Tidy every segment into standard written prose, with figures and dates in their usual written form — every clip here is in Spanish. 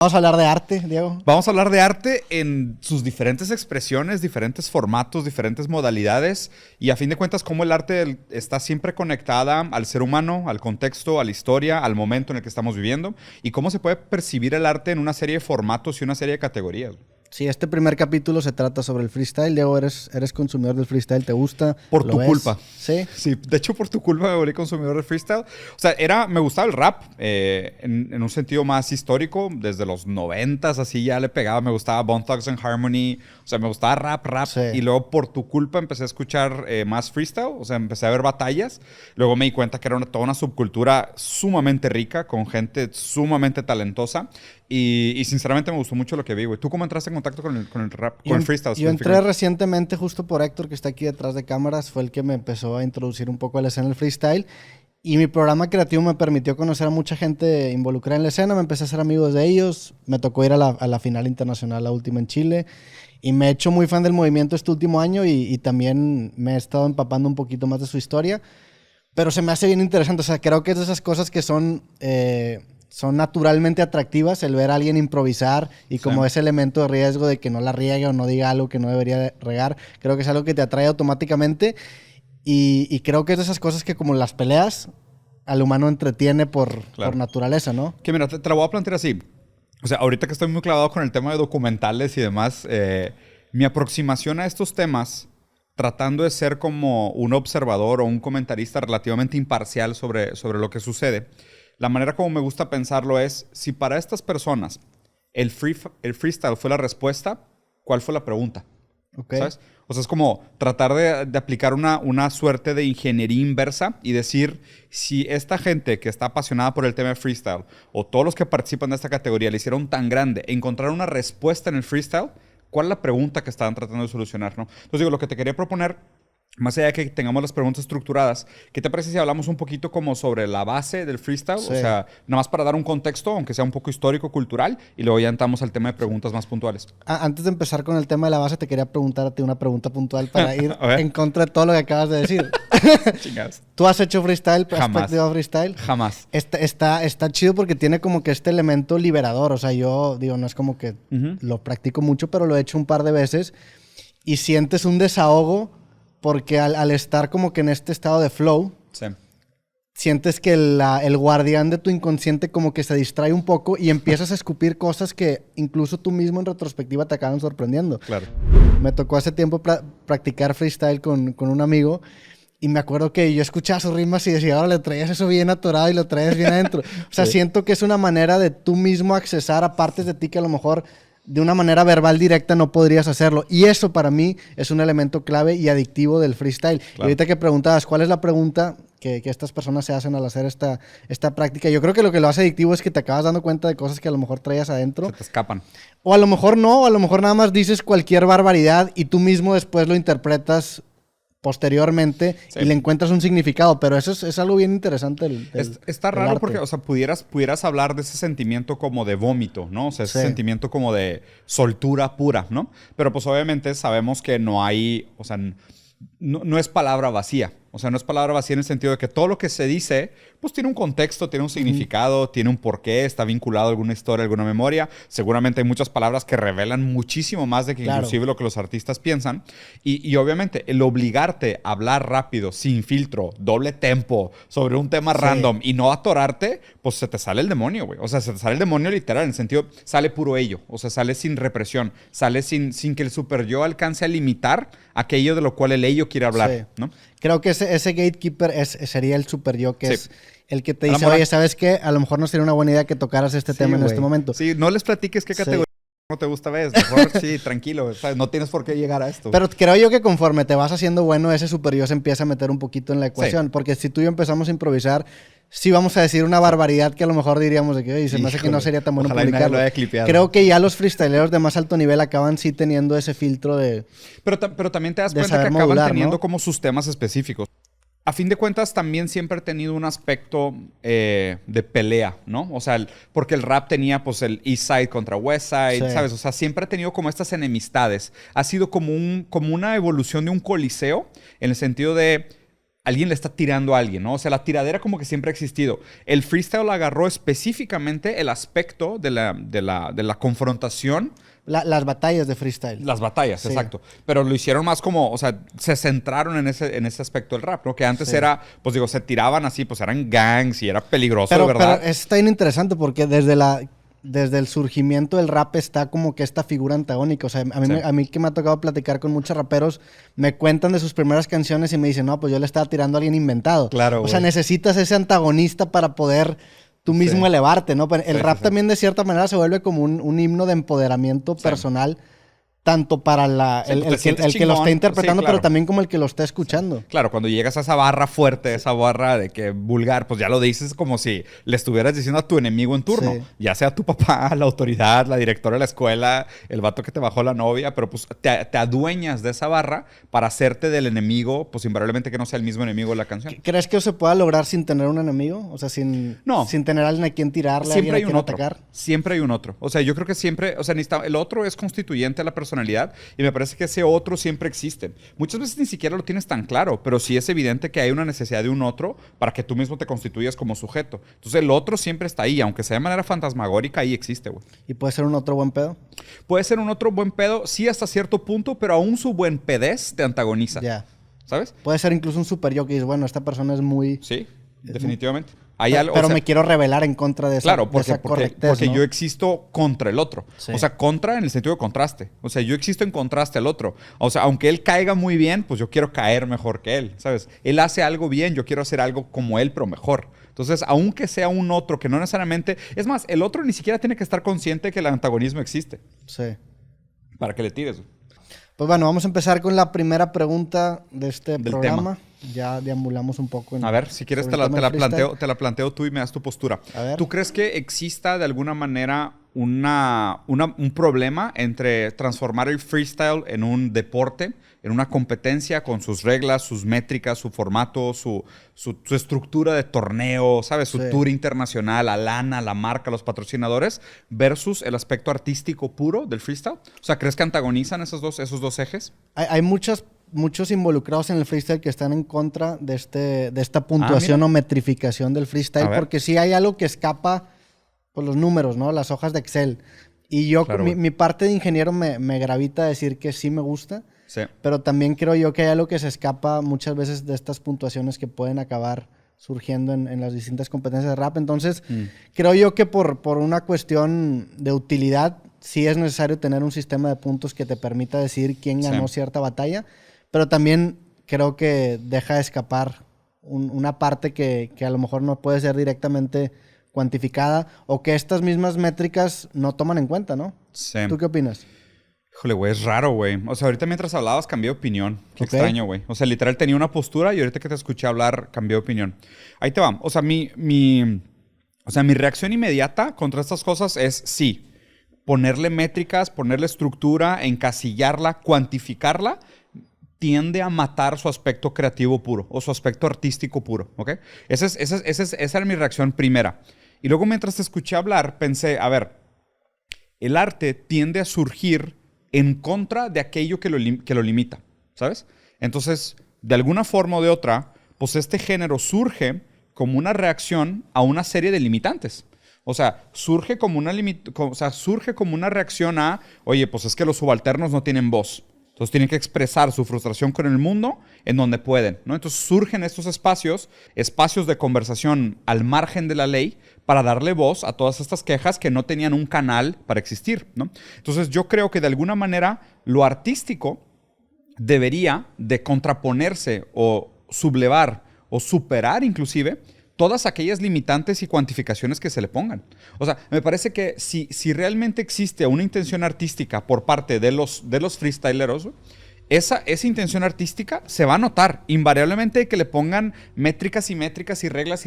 Vamos a hablar de arte, Diego. Vamos a hablar de arte en sus diferentes expresiones, diferentes formatos, diferentes modalidades y a fin de cuentas cómo el arte está siempre conectada al ser humano, al contexto, a la historia, al momento en el que estamos viviendo y cómo se puede percibir el arte en una serie de formatos y una serie de categorías. Sí, este primer capítulo se trata sobre el freestyle. Diego, eres consumidor del freestyle, ¿te gusta? Por tu culpa. ¿Sí? Sí, de hecho por tu culpa me volví consumidor de freestyle. O sea, me gustaba el rap en un sentido más histórico, desde los 90s así ya le pegaba, me gustaba Bone Thugs and Harmony, o sea, me gustaba rap, sí. Y luego por tu culpa empecé a escuchar más freestyle, o sea, empecé a ver batallas, luego me di cuenta que era toda una subcultura sumamente rica, con gente sumamente talentosa. Y sinceramente me gustó mucho lo que vi, güey. ¿Tú cómo entraste en contacto con el rap, con el freestyle? Yo entré recientemente justo por Héctor, que está aquí detrás de cámaras. Fue el que me empezó a introducir un poco a la escena del freestyle. Y mi programa creativo me permitió conocer a mucha gente involucrada en la escena. Me empecé a hacer amigos de ellos. Me tocó ir a la final internacional, la última en Chile. Y me he hecho muy fan del movimiento este último año y también me he estado empapando un poquito más de su historia. Pero se me hace bien interesante. O sea, creo que es de esas cosas que son naturalmente atractivas, el ver a alguien improvisar y como ese elemento de riesgo de que no la riegue o no diga algo que no debería regar, creo que es algo que te atrae automáticamente y creo que es de esas cosas que como las peleas al humano entretiene por naturaleza, ¿no? Que mira, te lo voy a plantear así. O sea, ahorita que estoy muy clavado con el tema de documentales y demás, mi aproximación a estos temas, tratando de ser como un observador o un comentarista relativamente imparcial sobre lo que sucede, la manera como me gusta pensarlo es, si para estas personas el freestyle fue la respuesta, ¿cuál fue la pregunta? Okay. ¿Sabes? O sea, es como tratar de aplicar una suerte de ingeniería inversa y decir, si esta gente que está apasionada por el tema de freestyle o todos los que participan de esta categoría le hicieron tan grande encontrar una respuesta en el freestyle, ¿cuál es la pregunta que estaban tratando de solucionar, ¿no? Entonces digo, lo que te quería proponer, más allá de que tengamos las preguntas estructuradas, ¿qué te parece si hablamos un poquito como sobre la base del freestyle? Sí. O sea, nada más para dar un contexto, aunque sea un poco histórico, cultural, y luego ya entramos al tema de preguntas más puntuales. Antes de empezar con el tema de la base, te quería preguntarte una pregunta puntual para ir en contra de todo lo que acabas de decir. Chingados. ¿Tú has hecho freestyle? Jamás. ¿Has practicado freestyle? Jamás. Está chido porque tiene como que este elemento liberador. O sea, yo digo, no es como que lo practico mucho, pero lo he hecho un par de veces y sientes un desahogo. Porque al estar como que en este estado de flow, sientes que el guardián de tu inconsciente como que se distrae un poco y empiezas a escupir cosas que incluso tú mismo en retrospectiva te acaban sorprendiendo. Claro. Me tocó hace tiempo practicar freestyle con un amigo y me acuerdo que yo escuchaba sus rimas y decía, ahora le traías eso bien atorado y lo traías bien adentro. O sea, siento que es una manera de tú mismo accesar a partes de ti que a lo mejor de una manera verbal directa no podrías hacerlo. Y eso para mí es un elemento clave y adictivo del freestyle. Claro. Y ahorita que preguntabas, ¿cuál es la pregunta que estas personas se hacen al hacer esta práctica? Yo creo que lo hace adictivo es que te acabas dando cuenta de cosas que a lo mejor traías adentro. Se te escapan. O a lo mejor no, o a lo mejor nada más dices cualquier barbaridad y tú mismo después lo interpretas posteriormente y le encuentras un significado, pero eso es algo bien interesante. Está raro porque, o sea, pudieras hablar de ese sentimiento como de vómito, ¿no? O sea, ese sentimiento como de soltura pura, ¿no? Pero pues obviamente sabemos que no hay, o sea, no es palabra vacía. O sea, no es palabra vacía en el sentido de que todo lo que se dice, pues tiene un contexto, tiene un significado, tiene un porqué, está vinculado a alguna historia, a alguna memoria. Seguramente hay muchas palabras que revelan muchísimo más de que inclusive lo que los artistas piensan. Y obviamente el obligarte a hablar rápido, sin filtro, doble tempo, sobre un tema random y no atorarte, pues se te sale el demonio, güey. O sea, se te sale el demonio literal, en el sentido, sale puro ello. O sea, sale sin represión, sale sin que el super yo alcance a limitar aquello de lo cual el ello quiere hablar, ¿no? Creo que ese gatekeeper sería el super yo, que es el que te dice, oye, ¿sabes qué? A lo mejor no sería una buena idea que tocaras este tema en este momento. Sí, no les platiques qué categoría no te gusta ves. Mejor sí, tranquilo, ¿sabes? No tienes por qué llegar a esto. Pero creo yo que conforme te vas haciendo bueno, ese super yo se empieza a meter un poquito en la ecuación. Porque si tú y yo empezamos a improvisar, sí vamos a decir una barbaridad que a lo mejor diríamos de que, oye, se me hace que no sería tan bueno publicarlo. Creo que ya los freestyleros de más alto nivel acaban sí teniendo ese filtro de... Pero también te das cuenta que acaban teniendo como sus temas específicos. A fin de cuentas, también siempre ha tenido un aspecto de pelea, ¿no? O sea, porque el rap tenía, pues, el East Side contra West Side, ¿sabes? O sea, siempre ha tenido como estas enemistades. Ha sido como una evolución de un coliseo, en el sentido de alguien le está tirando a alguien, ¿no? O sea, la tiradera como que siempre ha existido. El freestyle agarró específicamente el aspecto de la confrontación. Las batallas de freestyle. Las batallas, sí. Exacto. Pero lo hicieron más como, o sea, se centraron en ese aspecto del rap, ¿no? Que antes era, pues digo, se tiraban así, pues eran gangs y era peligroso, de verdad. Pero está bien interesante porque desde el surgimiento del rap está como que esta figura antagónica. O sea, a mí que me ha tocado platicar con muchos raperos, me cuentan de sus primeras canciones y me dicen, no, pues yo le estaba tirando a alguien inventado. Claro, o sea, necesitas ese antagonista para poder tú mismo elevarte, ¿no? Pero el rap también de cierta manera se vuelve como un himno de empoderamiento personal. Tanto para el que lo está interpretando, pero también como el que lo está escuchando. Claro, cuando llegas a esa barra fuerte, esa barra de que vulgar, pues ya lo dices como si le estuvieras diciendo a tu enemigo en turno. Sí. Ya sea tu papá, la autoridad, la directora de la escuela, el vato que te bajó la novia, pero pues te adueñas de esa barra para hacerte del enemigo, pues invariablemente que no sea el mismo enemigo de la canción. ¿Crees que eso se pueda lograr sin tener un enemigo? O sea, sin tener a alguien a quien tirarle, siempre a alguien hay a quien atacar. Siempre hay un otro. O sea, yo creo que siempre, o sea, el otro es constituyente de la personalidad y me parece que ese otro siempre existe. Muchas veces ni siquiera lo tienes tan claro, pero sí es evidente que hay una necesidad de un otro para que tú mismo te constituyas como sujeto. Entonces el otro siempre está ahí, aunque sea de manera fantasmagórica, ahí existe, güey. ¿Y puede ser un otro buen pedo? Puede ser un otro buen pedo, sí, hasta cierto punto, pero aún su buen pedez te antagoniza. Ya. ¿Sabes? Puede ser incluso un super yo que dices, bueno, esta persona es muy... Sí, definitivamente. Pero me quiero rebelar en contra de esa, claro, porque ¿no? yo existo contra el otro. Sí. O sea, contra en el sentido de contraste. O sea, yo existo en contraste al otro. O sea, aunque él caiga muy bien, pues yo quiero caer mejor que él, ¿sabes? Él hace algo bien, yo quiero hacer algo como él, pero mejor. Entonces, aunque sea un otro que no necesariamente... Es más, el otro ni siquiera tiene que estar consciente de que el antagonismo existe. Sí. Para que le tires. Pues bueno, vamos a empezar con la primera pregunta de este del programa. Tema. Ya deambulamos un poco en... A ver, si quieres te la planteo tú y me das tu postura. A ver. ¿Tú crees que exista de alguna manera un problema entre transformar el freestyle en un deporte, en una competencia con sus reglas, sus métricas, su formato, su estructura de torneo, ¿sabes? Su tour internacional, la lana, la marca, los patrocinadores, versus el aspecto artístico puro del freestyle? O sea, ¿crees que antagonizan esos dos ejes? Hay muchos involucrados en el freestyle que están en contra de esta puntuación o metrificación del freestyle, porque sí hay algo que escapa por los números, ¿no? Las hojas de Excel. Y yo, claro, mi parte de ingeniero me gravita a decir que sí me gusta, sí, pero también creo yo que hay algo que se escapa muchas veces de estas puntuaciones que pueden acabar surgiendo en las distintas competencias de rap. Entonces, creo yo que por una cuestión de utilidad, sí es necesario tener un sistema de puntos que te permita decir quién ganó cierta batalla, pero también creo que deja de escapar una parte que a lo mejor no puede ser directamente cuantificada o que estas mismas métricas no toman en cuenta, ¿no? Sí. ¿Tú qué opinas? Híjole, güey, es raro, güey. O sea, ahorita mientras hablabas cambié de opinión. Qué extraño, güey. O sea, literal tenía una postura y ahorita que te escuché hablar cambié de opinión. Ahí te va. O sea, mi reacción inmediata contra estas cosas es sí. Ponerle métricas, ponerle estructura, encasillarla, cuantificarla, tiende a matar su aspecto creativo puro o su aspecto artístico puro, ¿ok? Esa era mi reacción primera. Y luego mientras te escuché hablar, pensé, a ver, el arte tiende a surgir en contra de aquello que lo limita, ¿sabes? Entonces, de alguna forma o de otra, pues este género surge como una reacción a una serie de limitantes. O sea, surge como una reacción a, oye, pues es que los subalternos no tienen voz. Entonces tienen que expresar su frustración con el mundo en donde pueden, ¿no? Entonces surgen estos espacios de conversación al margen de la ley para darle voz a todas estas quejas que no tenían un canal para existir, ¿no? Entonces yo creo que de alguna manera lo artístico debería de contraponerse o sublevar o superar inclusive todas aquellas limitantes y cuantificaciones que se le pongan. O sea, me parece que si realmente existe una intención artística por parte de los freestyleros, esa intención artística se va a notar. Invariablemente que le pongan métricas y métricas y reglas,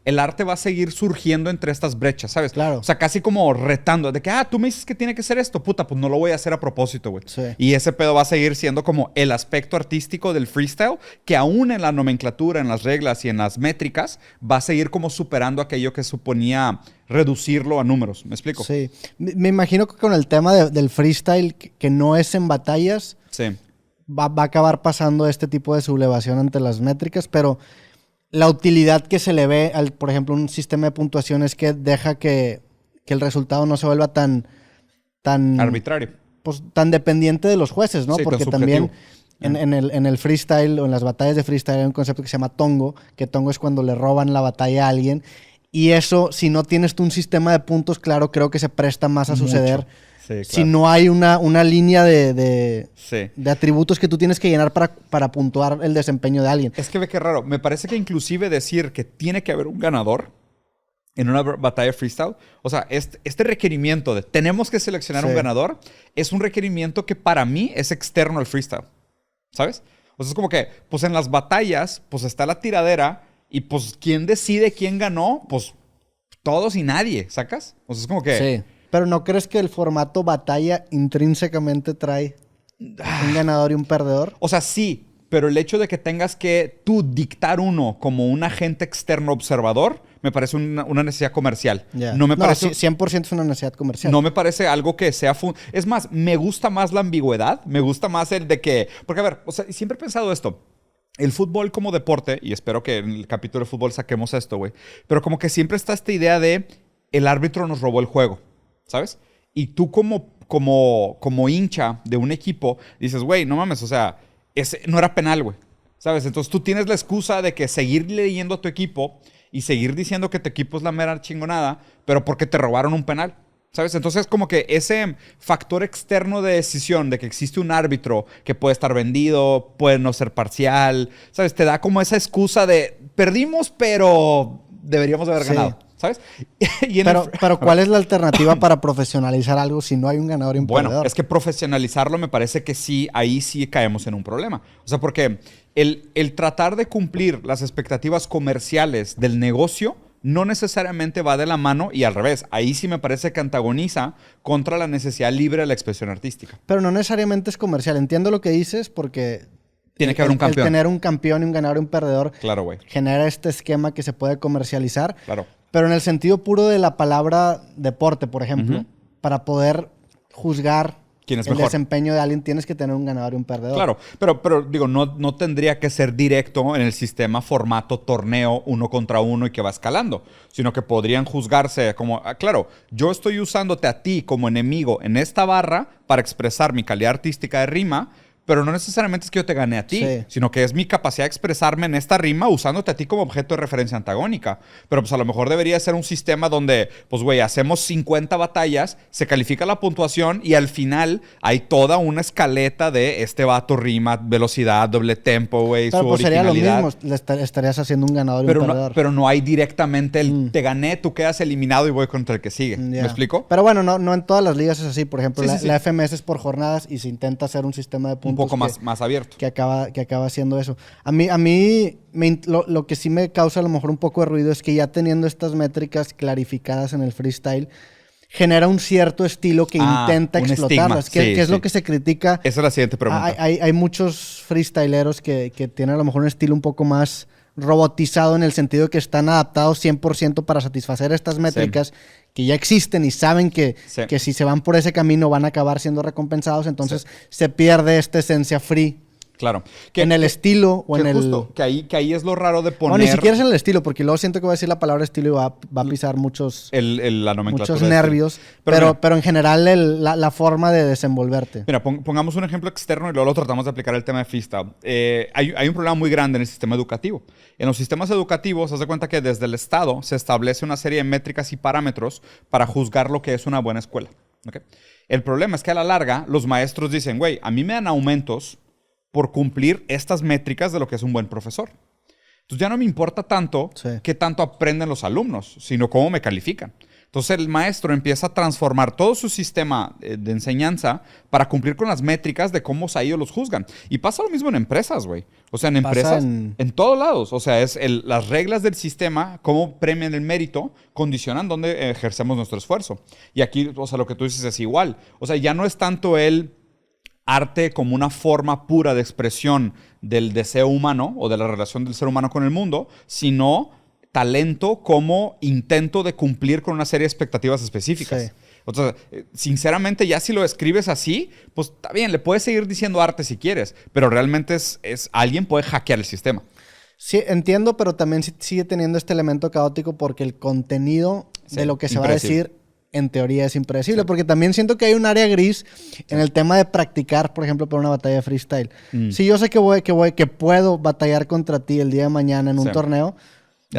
el arte va a seguir surgiendo entre estas brechas, ¿sabes? Claro. O sea, casi como retando, de que, tú me dices que tiene que ser esto, puta, pues no lo voy a hacer a propósito, güey. Sí. Y ese pedo va a seguir siendo como el aspecto artístico del freestyle, que aún en la nomenclatura, en las reglas y en las métricas, va a seguir como superando aquello que suponía reducirlo a números. ¿Me explico? Sí. Me imagino que con el tema del freestyle, que no es en batallas, sí, va a acabar pasando este tipo de sublevación ante las métricas, pero la utilidad que se le ve al, por ejemplo, un sistema de puntuación es que deja que el resultado no se vuelva tan arbitrario. Pues tan dependiente de los jueces, ¿no? Sí, porque también en el freestyle o en las batallas de freestyle hay un concepto que se llama tongo, que tongo es cuando le roban la batalla a alguien. Y eso, si no tienes tú un sistema de puntos claro, creo que se presta más a suceder. Sí, claro. Si no hay una línea de Sí. atributos que tú tienes que llenar para puntuar el desempeño de alguien. Es que ve qué raro. Me parece que inclusive decir que tiene que haber un ganador en una batalla freestyle, o sea, este requerimiento de tenemos que seleccionar un ganador es un requerimiento que para mí es externo al freestyle, ¿sabes? O sea, es como que, pues en las batallas, pues está la tiradera y pues ¿quién decide quién ganó? Pues todos y nadie, ¿sacas? O sea, es como que... Sí. Pero ¿no crees que el formato batalla intrínsecamente trae un ganador y un perdedor? O sea, sí, pero el hecho de que tengas que tú dictar uno como un agente externo observador me parece una necesidad comercial. Yeah. No me parece... 100% es una necesidad comercial. No me parece algo que sea... Es más, me gusta más la ambigüedad. Me gusta más el de que... Porque, a ver, o sea, siempre he pensado esto. El fútbol como deporte, y espero que en el capítulo de fútbol saquemos esto, güey. Pero como que siempre está esta idea de el árbitro nos robó el juego, ¿sabes? Y tú como hincha de un equipo dices, güey, no mames, o sea, ese no era penal, güey. ¿Sabes? Entonces tú tienes la excusa de que seguir leyendo a tu equipo y seguir diciendo que tu equipo es la mera chingonada, pero porque te robaron un penal, ¿sabes? Entonces como que ese factor externo de decisión de que existe un árbitro que puede estar vendido, puede no ser parcial, ¿sabes? Te da como esa excusa de perdimos, pero deberíamos haber ganado, ¿sabes? Pero ¿cuál es la alternativa para profesionalizar algo si no hay un ganador y un perdedor? Bueno, es que profesionalizarlo me parece que sí, ahí sí caemos en un problema. O sea, porque el tratar de cumplir las expectativas comerciales del negocio no necesariamente va de la mano y al revés. Ahí sí me parece que antagoniza contra la necesidad libre de la expresión artística. Pero no necesariamente es comercial. Entiendo lo que dices porque... Tiene que haber un campeón. El tener un campeón y un ganador y un perdedor claro, güey. genera este esquema que se puede comercializar. Claro. Pero en el sentido puro de la palabra deporte, por ejemplo, para poder juzgar ¿quién es el mejor? Desempeño de alguien, tienes que tener un ganador y un perdedor. Claro, pero digo, no tendría que ser directo en el sistema formato torneo 1 contra 1 y que va escalando, sino que podrían juzgarse como, claro, yo estoy usándote a ti como enemigo en esta barra para expresar mi calidad artística de rima, pero no necesariamente es que yo te gane a ti, sino que es mi capacidad de expresarme en esta rima usándote a ti como objeto de referencia antagónica. Pero pues a lo mejor debería ser un sistema donde, pues güey, hacemos 50 batallas, se califica la puntuación y al final hay toda una escaleta de este vato rima, velocidad, doble tempo, güey, su pues sería originalidad. lo mismo, estarías haciendo un ganador y un perdedor. Pero no hay directamente el te gané, tú quedas eliminado y voy contra el que sigue. ¿Me explico? Pero bueno, no en todas las ligas es así. Por ejemplo, la FMS es por jornadas y se intenta hacer un sistema de puntos un poco más abierto. Que acaba haciendo eso. A mí lo que sí me causa a lo mejor un poco de ruido es que ya teniendo estas métricas clarificadas en el freestyle, genera un cierto estilo que intenta explotarlas. Que es lo que se critica. Esa es la siguiente pregunta. Hay muchos freestyleros que tienen a lo mejor un estilo un poco más robotizado en el sentido de que están adaptados 100% para satisfacer estas métricas que ya existen y saben que si se van por ese camino van a acabar siendo recompensados, entonces se pierde esta esencia free. Claro. En el estilo o en el... Justo, que ahí es lo raro de poner... No, ni siquiera es en el estilo, porque luego siento que voy a decir la palabra estilo y va a pisar muchos... la nomenclatura. Muchos nervios. Pero en general la forma de desenvolverte. Mira, pongamos un ejemplo externo y luego lo tratamos de aplicar al tema de freestyle. Hay un problema muy grande en el sistema educativo. En los sistemas educativos, haz de cuenta que desde el Estado se establece una serie de métricas y parámetros para juzgar lo que es una buena escuela. ¿Okay? El problema es que a la larga los maestros dicen, güey, a mí me dan aumentos por cumplir estas métricas de lo que es un buen profesor. Entonces ya no me importa tanto qué tanto aprenden los alumnos, sino cómo me califican. Entonces el maestro empieza a transformar todo su sistema de enseñanza para cumplir con las métricas de cómo a ellos los juzgan. Y pasa lo mismo en empresas, güey. O sea, en empresas, en todos lados. O sea, las reglas del sistema, cómo premian el mérito, condicionan dónde ejercemos nuestro esfuerzo. Y aquí, o sea, lo que tú dices es igual. O sea, ya no es tanto el arte como una forma pura de expresión del deseo humano o de la relación del ser humano con el mundo, sino talento como intento de cumplir con una serie de expectativas específicas. O sea, sinceramente, ya si lo escribes así, pues está bien, le puedes seguir diciendo arte si quieres, pero realmente alguien puede hackear el sistema. Sí, entiendo, pero también sigue teniendo este elemento caótico porque el contenido de lo que se va a decir en teoría es impredecible. Sí. Porque también siento que hay un área gris en el tema de practicar, por ejemplo, para una batalla de freestyle. Si yo sé que puedo batallar contra ti el día de mañana en un torneo,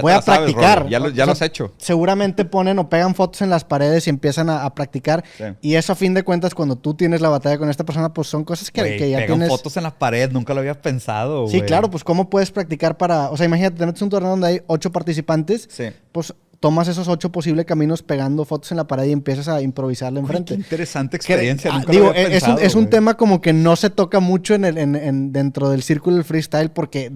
voy a practicar. Ya lo has hecho. Seguramente ponen o pegan fotos en las paredes y empiezan a practicar. Sí. Y eso, a fin de cuentas, cuando tú tienes la batalla con esta persona, pues son cosas que ya pegan tienes. Fotos en la pared, nunca lo había pensado, Sí, claro, pues ¿cómo puedes practicar para...? O sea, imagínate, te metes un torneo donde hay 8 participantes. Sí. Pues tomas esos 8 posibles caminos pegando fotos en la pared y empiezas a improvisarle enfrente. Qué interesante experiencia. Es un tema como que no se toca mucho dentro del círculo del freestyle porque...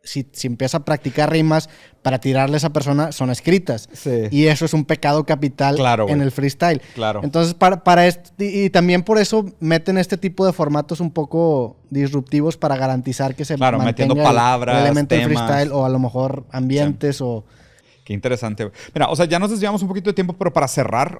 Si empieza a practicar rimas para tirarle a esa persona, son escritas. Sí. Y eso es un pecado capital en el freestyle. Claro. Entonces, para esto, y también por eso meten este tipo de formatos un poco disruptivos para garantizar que se mantenga metiendo palabras, el elemento temas. del freestyle o a lo mejor ambientes o... Qué interesante. Mira, o sea, ya nos desviamos un poquito de tiempo, pero para cerrar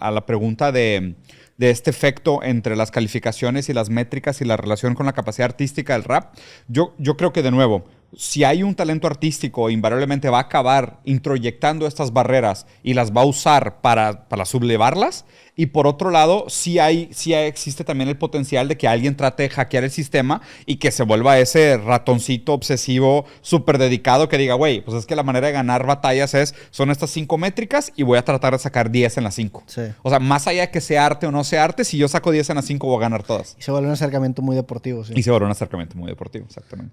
a la pregunta de este efecto entre las calificaciones y las métricas y la relación con la capacidad artística del rap, yo creo que, de nuevo, si hay un talento artístico, invariablemente va a acabar introyectando estas barreras y las va a usar para sublevarlas. Y por otro lado, sí existe también el potencial de que alguien trate de hackear el sistema y que se vuelva ese ratoncito obsesivo súper dedicado que diga, güey, pues es que la manera de ganar batallas son estas 5 métricas y voy a tratar de sacar 10 en las 5. Sí. O sea, más allá de que sea arte o no sea arte, si yo saco 10 en las 5 voy a ganar todas. Y se vuelve un acercamiento muy deportivo, sí. Y se vuelve un acercamiento muy deportivo, exactamente.